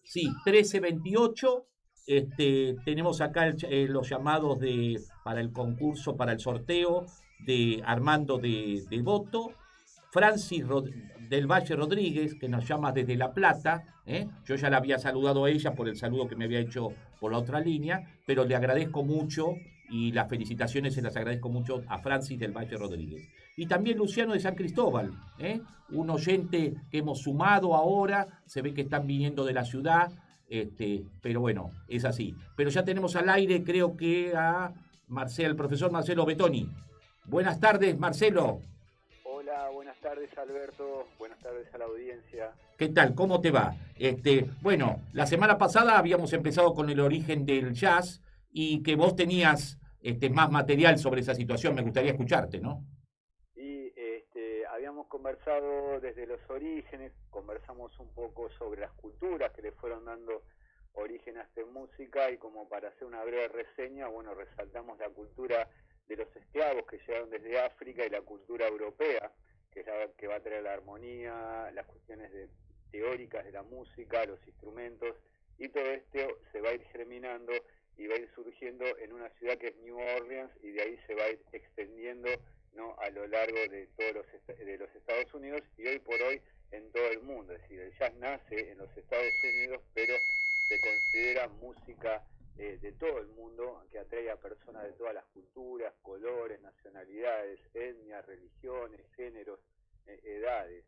Sí, 1328. Tenemos acá los llamados para el concurso, para el sorteo de Armando de Voto, Francis del Valle Rodríguez, que nos llama desde La Plata. ¿Eh? Yo ya la había saludado a ella por el saludo que me había hecho por la otra línea, pero le agradezco mucho y las felicitaciones se las agradezco mucho a Francis del Valle Rodríguez. Y también Luciano de San Cristóbal, ¿eh? Un oyente que hemos sumado ahora, se ve que están viniendo de la ciudad, pero bueno, es así. Pero ya tenemos al aire, creo que a Marcel, el profesor Marcelo Betoni. Buenas tardes, Marcelo. Hola, buenas tardes Alberto, buenas tardes a la audiencia. ¿Qué tal? ¿Cómo te va? Bueno, la semana pasada habíamos empezado con el origen del jazz y que vos tenías más material sobre esa situación. Me gustaría escucharte, ¿no? Y habíamos conversado desde los orígenes, conversamos un poco sobre las culturas que le fueron dando origen a esta música y como para hacer una breve reseña, bueno, resaltamos la cultura de los esclavos que llegaron desde África y la cultura europea, que es la que va a traer la armonía, las cuestiones teóricas de la música, los instrumentos, y todo esto se va a ir germinando y va a ir surgiendo en una ciudad que es New Orleans y de ahí se va a ir extendiendo, ¿no?, a lo largo de todos los Estados Unidos y hoy por hoy en todo el mundo. Es decir, el jazz nace en los Estados Unidos, pero se considera música de todo el mundo, que atrae a personas de todas las culturas, colores, nacionalidades, etnias, religiones, géneros, edades.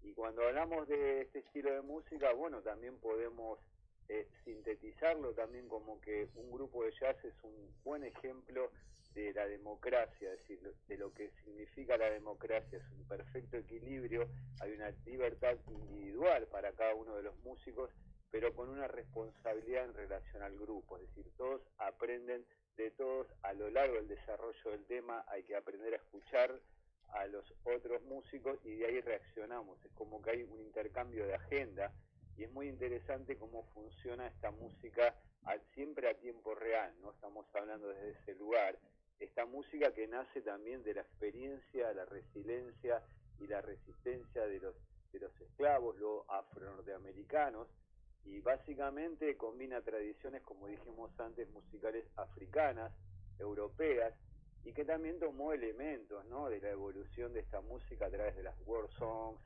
Y cuando hablamos de este estilo de música, bueno, también podemos sintetizarlo también como que un grupo de jazz es un buen ejemplo de la democracia, es decir, de lo que significa la democracia, es un perfecto equilibrio, hay una libertad individual para cada uno de los músicos, pero con una responsabilidad en relación al grupo, es decir, todos aprenden de todos a lo largo del desarrollo del tema, hay que aprender a escuchar a los otros músicos y de ahí reaccionamos, es como que hay un intercambio de agenda y es muy interesante cómo funciona esta música siempre a tiempo real, no estamos hablando desde ese lugar, esta música que nace también de la experiencia, la resiliencia y la resistencia de los esclavos, los afro-norteamericanos, y básicamente combina tradiciones, como dijimos antes, musicales africanas, europeas, y que también tomó elementos, ¿no?, de la evolución de esta música a través de las world songs,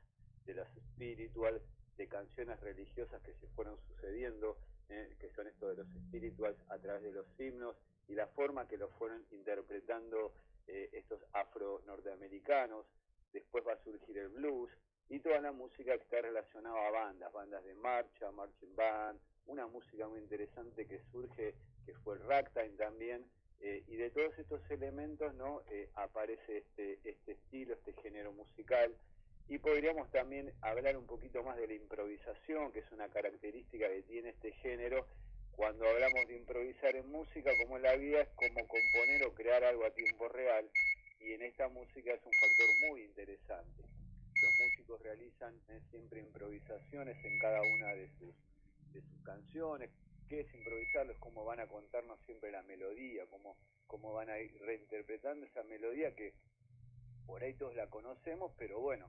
de las spirituals, de canciones religiosas que se fueron sucediendo, que son esto de los spirituals a través de los himnos y la forma que lo fueron interpretando estos afro-norteamericanos. Después va a surgir el blues y toda la música que está relacionada a bandas, bandas de marcha, marching band, una música muy interesante que surge, que fue el ragtime también, y de todos estos elementos, ¿no?, aparece este estilo, este género musical. Y podríamos también hablar un poquito más de la improvisación, que es una característica que tiene este género. Cuando hablamos de improvisar en música, como en la vida, es como componer o crear algo a tiempo real. Y en esta música es un factor muy interesante. Los músicos realizan siempre improvisaciones en cada una de sus canciones. ¿Qué es improvisarlo? Es cómo van a contarnos siempre la melodía, cómo van a ir reinterpretando esa melodía que por ahí todos la conocemos, pero bueno,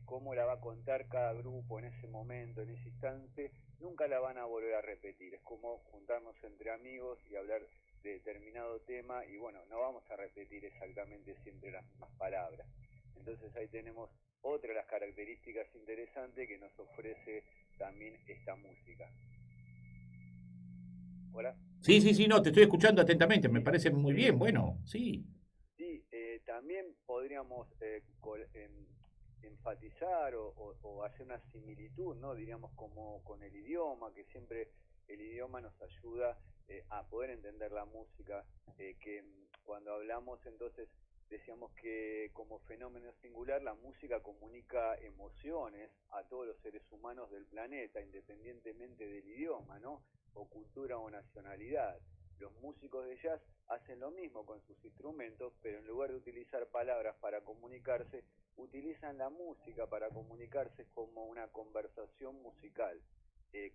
cómo la va a contar cada grupo en ese momento, en ese instante, nunca la van a volver a repetir. Es como juntarnos entre amigos y hablar de determinado tema y bueno, no vamos a repetir exactamente siempre las mismas palabras. Entonces ahí tenemos otra de las características interesantes que nos ofrece también esta música. Hola. Sí, sí, sí, no, te estoy escuchando atentamente, me Sí, parece muy bien, bueno, sí. sí, también podríamos enfatizar o hacer una similitud, ¿no? Diríamos como con el idioma, que siempre el idioma nos ayuda a poder entender la música, que cuando hablamos entonces decíamos que como fenómeno singular la música comunica emociones a todos los seres humanos del planeta, independientemente del idioma, ¿no?, o cultura o nacionalidad. Los músicos de jazz hacen lo mismo con sus instrumentos, pero en lugar de utilizar palabras para comunicarse, utilizan la música para comunicarse como una conversación musical.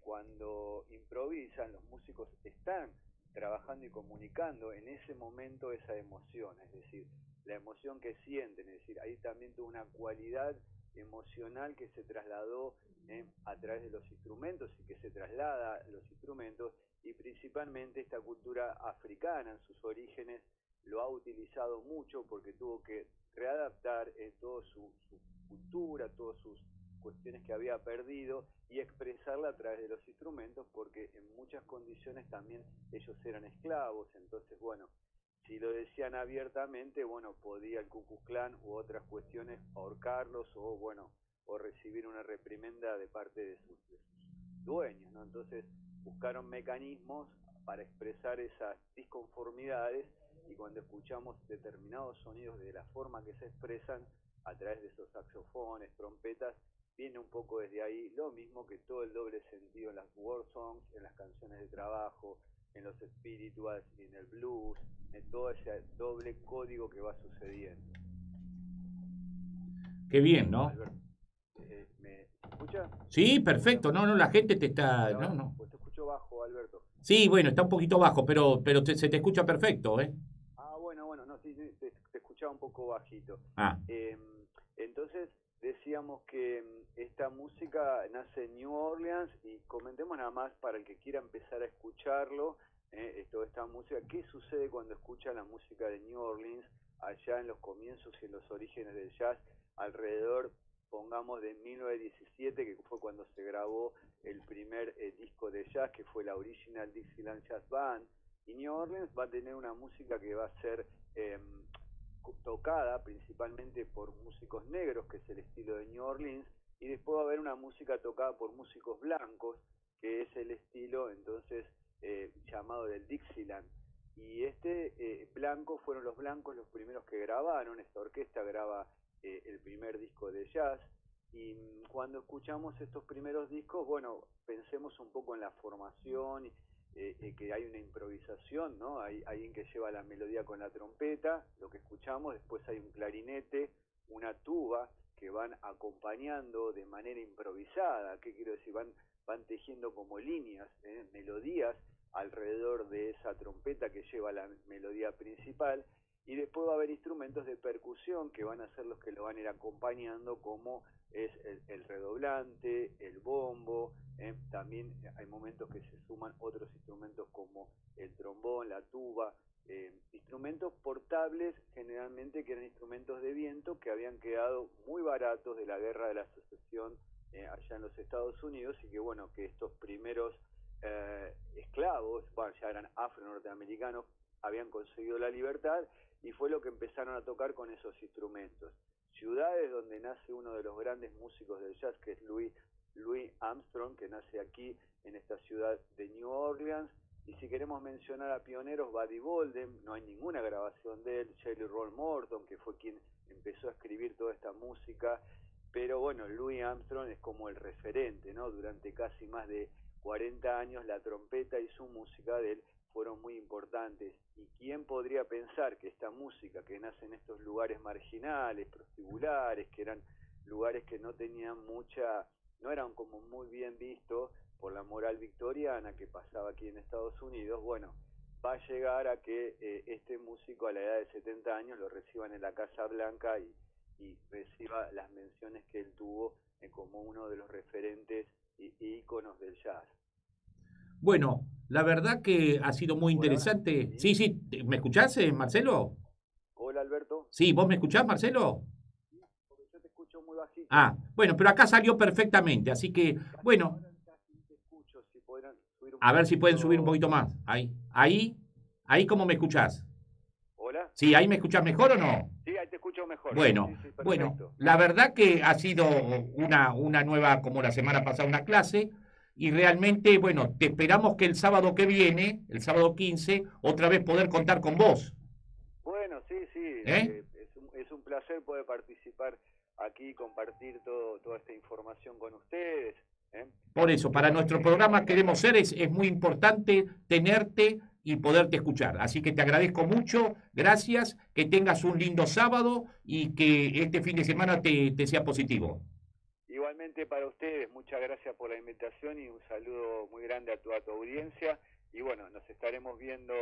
Cuando improvisan, los músicos están trabajando y comunicando en ese momento esa emoción, es decir, la emoción que sienten, es decir, ahí también tuvo una cualidad emocional que se trasladó a través de los instrumentos y que se traslada a los instrumentos, y principalmente esta cultura africana en sus orígenes lo ha utilizado mucho porque tuvo que readaptar toda su cultura, todas sus cuestiones que había perdido y expresarla a través de los instrumentos, porque en muchas condiciones también ellos eran esclavos. Entonces, bueno, si lo decían abiertamente, bueno, podía el Ku Klux Klan u otras cuestiones ahorcarlos, o bueno, o recibir una reprimenda de parte de sus dueños, ¿no? Entonces buscaron mecanismos para expresar esas disconformidades, y cuando escuchamos determinados sonidos de la forma que se expresan a través de esos saxofones, trompetas, viene un poco desde ahí, lo mismo que todo el doble sentido en las war songs, en las canciones de trabajo, en los spirituals, en el blues, en todo ese doble código que va sucediendo. Qué bien, ¿no? Alberto, ¿me escucha? Sí, perfecto. No, no, la gente te está... No, Ahora, no. pues te escucho bajo, Alberto. Sí, bueno, está un poquito bajo, pero se te escucha perfecto, ¿eh? Ah, bueno, no, sí, sí, te escuchaba un poco bajito. Ah, Entonces, decíamos que esta música nace en New Orleans, y comentemos nada más para el que quiera empezar a escucharlo, toda esta música, ¿qué sucede cuando escucha la música de New Orleans allá en los comienzos y en los orígenes del jazz, alrededor, pongamos, de 1917, que fue cuando se grabó el primer disco de jazz, que fue la Original Dixieland Jazz Band? Y New Orleans va a tener una música que va a ser tocada principalmente por músicos negros, que es el estilo de New Orleans, y después va a haber una música tocada por músicos blancos, que es el estilo entonces llamado del Dixieland. Y blanco, fueron los blancos los primeros que grabaron, esta orquesta graba el primer disco de jazz. Y cuando escuchamos estos primeros discos, bueno, pensemos un poco en la formación, que hay una improvisación, ¿no? Hay alguien que lleva la melodía con la trompeta, lo que escuchamos, después hay un clarinete, una tuba, que van acompañando de manera improvisada. ¿Qué quiero decir? Van tejiendo como líneas, melodías alrededor de esa trompeta que lleva la melodía principal, y después va a haber instrumentos de percusión que van a ser los que lo van a ir acompañando, como es el redoblante, el bombo, también hay momentos que se suman otros instrumentos como el trombón, la tuba, instrumentos portables generalmente, que eran instrumentos de viento que habían quedado muy baratos de la guerra de la secesión allá en los Estados Unidos, y que bueno, que estos primeros esclavos, bueno, ya eran afro-norteamericanos, habían conseguido la libertad, y fue lo que empezaron a tocar con esos instrumentos. Ciudades donde nace uno de los grandes músicos del jazz, que es Louis Armstrong, que nace aquí en esta ciudad de New Orleans. Y si queremos mencionar a pioneros, Buddy Bolden, no hay ninguna grabación de él. Jelly Roll Morton, que fue quien empezó a escribir toda esta música, pero bueno, Louis Armstrong es como el referente, ¿no? Durante casi más de 40 años la trompeta y su música de él fueron muy importantes. ¿Y quién podría pensar que esta música, que nace en estos lugares marginales, prostibulares, que eran lugares que no tenían no eran como muy bien vistos por la moral victoriana que pasaba aquí en Estados Unidos, bueno, va a llegar a que este músico a la edad de 70 años lo reciban en la Casa Blanca, y reciba las menciones que él tuvo como uno de los referentes y íconos del jazz. bueno, la verdad que ha sido muy Hola, interesante. ¿sí? Sí, sí, ¿me escuchás, Marcelo? Hola, Alberto. Sí, ¿vos me escuchás, Marcelo? Sí, porque yo te escucho muy bajito. Ah, bueno, pero acá salió perfectamente, así que, bueno, Ahora casi te escucho, si podrán subir un a ver si pueden subir un poquitito. poquito más. Ahí, ¿cómo me escuchás? Hola. Sí, ahí me escuchás mejor o no. Sí, ahí te escucho mejor. Sí, Bueno, sí, sí, bueno, perfecto. la verdad que ha sido una nueva, como la semana pasada, una clase, y realmente, bueno, te esperamos que el sábado que viene, el sábado 15, otra vez poder contar con vos. Bueno, sí, sí, ¿Eh? es un placer poder participar aquí y compartir toda esta información con ustedes. ¿Eh? Por Así eso, que para bueno, nuestro programa queremos ser, es muy importante tenerte y poderte escuchar. Así que te agradezco mucho, gracias, que tengas un lindo sábado y que este fin de semana te sea positivo. igualmente para ustedes, muchas gracias por la invitación y un saludo muy grande a toda tu audiencia. Y bueno, nos estaremos viendo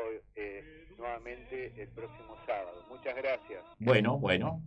nuevamente el próximo sábado. Muchas gracias. Bueno, bueno.